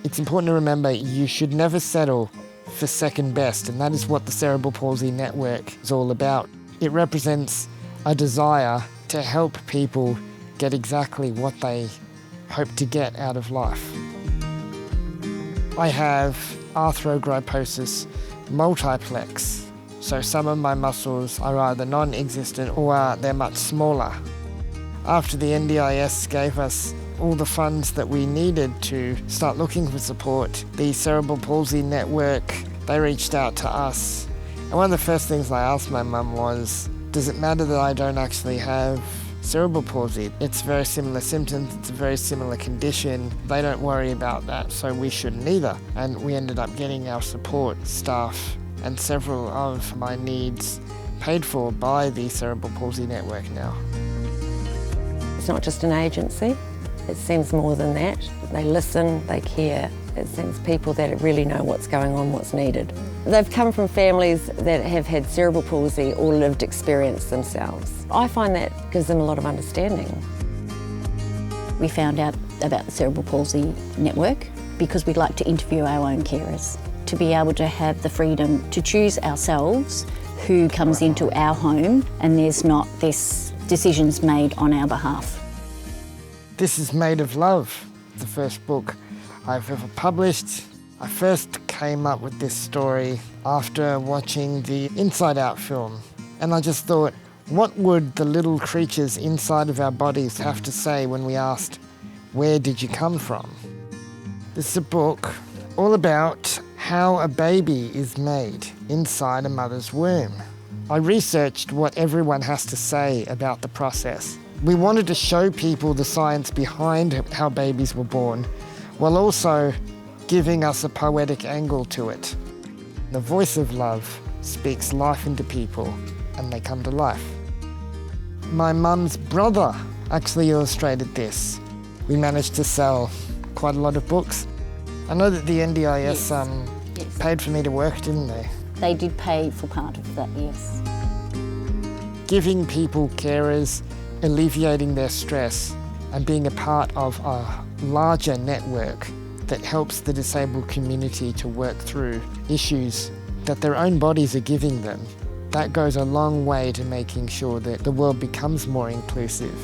It's important to remember you should never settle for second best, and that is what the Cerebral Palsy Network is all about. It represents a desire to help people get exactly what they hope to get out of life. I have arthrogryposis multiplex, so some of my muscles are either non-existent or they're much smaller. After the NDIS gave us all the funds that we needed to start looking for support, the Cerebral Palsy Network, they reached out to us. And one of the first things I asked my mum was, does it matter that I don't actually have cerebral palsy? It's very similar symptoms, it's a very similar condition. They don't worry about that, so we shouldn't either. And we ended up getting our support staff and several of my needs paid for by the Cerebral Palsy Network now. It's not just an agency, it seems more than that. They listen, they care. It seems people that really know what's going on, what's needed. They've come from families that have had cerebral palsy or lived experience themselves. I find that gives them a lot of understanding. We found out about the Cerebral Palsy Network because we'd like to interview our own carers, to be able to have the freedom to choose ourselves who comes into our home, and there's not this decisions made on our behalf. This is Made of Love, the first book I've ever published. I first came up with this story after watching the Inside Out film, and I just thought, what would the little creatures inside of our bodies have to say when we asked, where did you come from? This is a book all about how a baby is made inside a mother's womb. I researched what everyone has to say about the process. We wanted to show people the science behind how babies were born, while also giving us a poetic angle to it. The voice of love speaks life into people, and they come to life. My mum's brother actually illustrated this. We managed to sell quite a lot of books. I know that the NDIS Yes. paid for me to work, didn't they? They did pay for part of that, yes. Giving people carers, alleviating their stress, and being a part of a larger network that helps the disabled community to work through issues that their own bodies are giving them. That goes a long way to making sure that the world becomes more inclusive.